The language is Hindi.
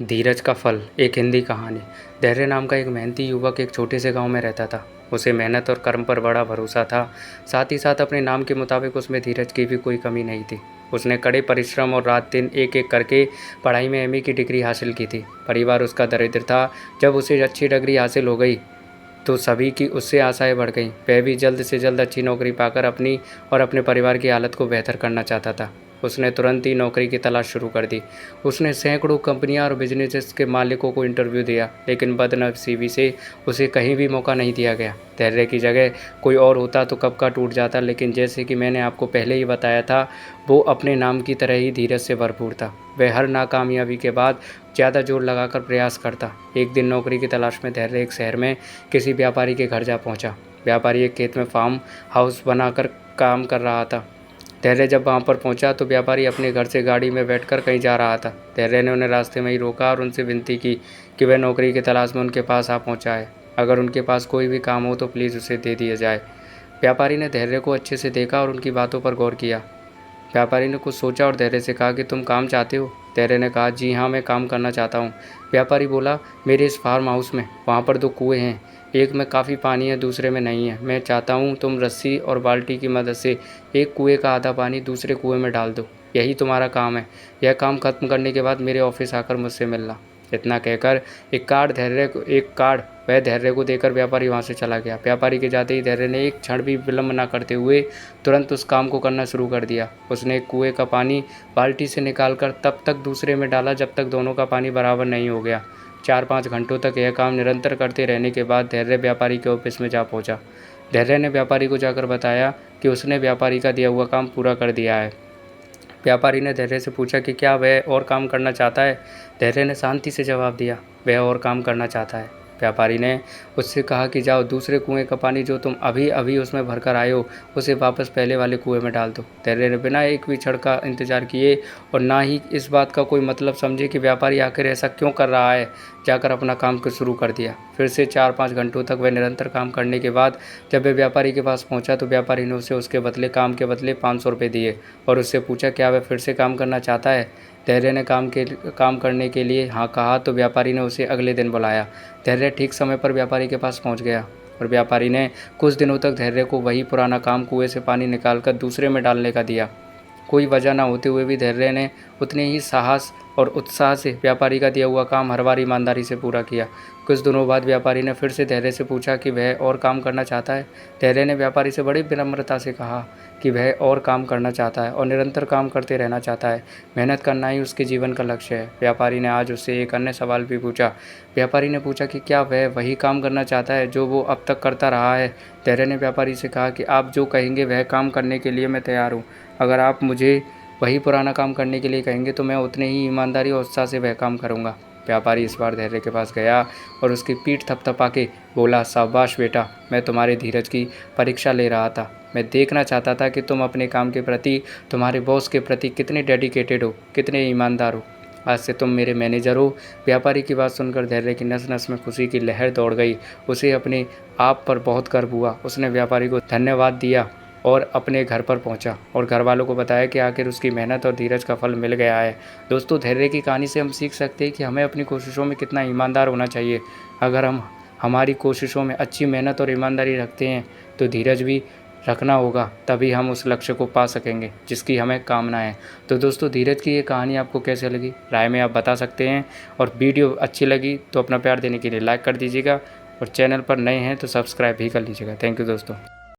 धीरज का फल। एक हिंदी कहानी। धैर्य नाम का एक मेहनती युवक एक छोटे से गांव में रहता था। उसे मेहनत और कर्म पर बड़ा भरोसा था। साथ ही साथ अपने नाम के मुताबिक उसमें धीरज की भी कोई कमी नहीं थी। उसने कड़े परिश्रम और रात दिन एक एक करके पढ़ाई में एमए की डिग्री हासिल की थी। परिवार उसका दरिद्र था। जब उसे अच्छी डिग्री हासिल हो गई तो सभी की उससे आशाएं बढ़ गईं। वह भी जल्द से जल्द अच्छी नौकरी पाकर अपनी और अपने परिवार की हालत को बेहतर करना चाहता था। उसने तुरंत ही नौकरी की तलाश शुरू कर दी। उसने सैकड़ों कंपनियां और बिजनेसेस के मालिकों को इंटरव्यू दिया, लेकिन बदनसीबी से उसे कहीं भी मौका नहीं दिया गया। धैर्य की जगह कोई और होता तो कब का टूट जाता, लेकिन जैसे कि मैंने आपको पहले ही बताया था, वो अपने नाम की तरह ही धीरज से भरपूर था। वह हर नाकामयाबी के बाद ज़्यादा जोर लगाकर प्रयास करता। एक दिन नौकरी की तलाश में धैर्य एक शहर में किसी व्यापारी के घर जा पहुंचा। व्यापारी एक खेत में फार्म हाउस बनाकर काम कर रहा था। धैर्य जब वहां पर पहुंचा तो व्यापारी अपने घर से गाड़ी में बैठकर कहीं जा रहा था। धैर्य ने उन्हें रास्ते में ही रोका और उनसे विनती की कि वह नौकरी की तलाश में उनके पास आ पहुंचा है। अगर उनके पास कोई भी काम हो तो प्लीज़ उसे दे दिया जाए। व्यापारी ने धैर्य को अच्छे से देखा और उनकी बातों पर गौर किया। व्यापारी ने कुछ सोचा और धैर्य से कहा कि तुम काम चाहते हो। धैर्य ने कहा, जी हाँ, मैं काम करना चाहता हूँ। व्यापारी बोला, मेरे इस फार्म हाउस में वहाँ पर 2 कुएँ हैं। एक में काफ़ी पानी है, दूसरे में नहीं है। मैं चाहता हूँ तुम रस्सी और बाल्टी की मदद से एक कुएँ का आधा पानी दूसरे कुएँ में डाल दो। यही तुम्हारा काम है। यह काम खत्म करने के बाद मेरे ऑफिस आकर मुझसे मिलना। इतना कहकर एक कार्ड वह धैर्य को देकर व्यापारी वहाँ से चला गया। व्यापारी के जाते ही धैर्य ने एक क्षण भी विलंब न करते हुए तुरंत उस काम को करना शुरू कर दिया। उसने एक कुएं का पानी बाल्टी से निकालकर तब तक दूसरे में डाला जब तक दोनों का पानी बराबर नहीं हो गया। 4-5 घंटों तक यह काम निरंतर करते रहने के बाद धैर्य व्यापारी के ऑफिस में जा पहुंचा। धैर्य ने व्यापारी को जाकर बताया कि उसने व्यापारी का दिया हुआ काम पूरा कर दिया है। व्यापारी ने धैर्य से पूछा कि क्या वह और काम करना चाहता है। धैर्य ने शांति से जवाब दिया, वह और काम करना चाहता है। व्यापारी ने उससे कहा कि जाओ दूसरे कुएं का पानी जो तुम अभी अभी उसमें भरकर आए हो उसे वापस पहले वाले कुएं में डाल दो। धैर्य ने बिना एक भी क्षण का इंतजार किए और ना ही इस बात का कोई मतलब समझे कि व्यापारी आखिर ऐसा क्यों कर रहा है, जाकर अपना काम को शुरू कर दिया। फिर से 4-5 घंटों तक वह निरंतर काम करने के बाद जब वह व्यापारी के पास पहुंचा तो व्यापारी ने उसे उसके बदले काम के बदले 500 रुपये दिए और उससे पूछा क्या वह फिर से काम करना चाहता है। धैर्य ने काम करने के लिए हाँ कहा तो व्यापारी ने उसे अगले दिन बुलाया। धैर्य ठीक समय पर व्यापारी के पास पहुंच गया और व्यापारी ने कुछ दिनों तक धैर्य को वही पुराना काम कुएं से पानी निकालकर दूसरे में डालने का दिया। कोई वजह न होते हुए भी धैर्य ने उतने ही साहस और उत्साह से व्यापारी का दिया हुआ काम हर बार ईमानदारी से पूरा किया। कुछ दिनों बाद व्यापारी ने फिर से धैर्य से पूछा कि वह और काम करना चाहता है। धैर्य ने व्यापारी से बड़ी विनम्रता से कहा कि वह और काम करना चाहता है और निरंतर काम करते रहना चाहता है। मेहनत करना ही उसके जीवन का लक्ष्य है। व्यापारी ने आज उससे एक अन्य सवाल भी पूछा। व्यापारी ने पूछा कि क्या वह वही काम करना चाहता है जो वो अब तक करता रहा है। धैर्य ने व्यापारी से कहा कि आप जो कहेंगे वह काम करने के लिए मैं तैयार हूँ। अगर आप मुझे वही पुराना काम करने के लिए कहेंगे तो मैं उतने ही ईमानदारी और उत्साह से वह काम करूँगा। व्यापारी इस बार धैर्य के पास गया और उसकी पीठ थपथपा के बोला, शाबाश बेटा, मैं तुम्हारे धीरज की परीक्षा ले रहा था। मैं देखना चाहता था कि तुम अपने काम के प्रति, तुम्हारे बॉस के प्रति कितने डेडिकेटेड हो, कितने ईमानदार हो। आज से तुम मेरे मैनेजर हो। व्यापारी की बात सुनकर धैर्य की नस नस में खुशी की लहर दौड़ गई। उसे अपने आप पर बहुत गर्व हुआ। उसने व्यापारी को धन्यवाद दिया और अपने घर पर पहुंचा और घर वालों को बताया कि आखिर उसकी मेहनत और धीरज का फल मिल गया है। दोस्तों, धैर्य की कहानी से हम सीख सकते हैं कि हमें अपनी कोशिशों में कितना ईमानदार होना चाहिए। अगर हम हमारी कोशिशों में अच्छी मेहनत और ईमानदारी रखते हैं तो धीरज भी रखना होगा, तभी हम उस लक्ष्य को पा सकेंगे जिसकी हमें कामना है। तो दोस्तों, धीरज की ये कहानी आपको कैसे लगी राय में आप बता सकते हैं, और वीडियो अच्छी लगी तो अपना प्यार देने के लिए लाइक कर दीजिएगा और चैनल पर नए हैं तो सब्सक्राइब भी कर लीजिएगा। थैंक यू दोस्तों।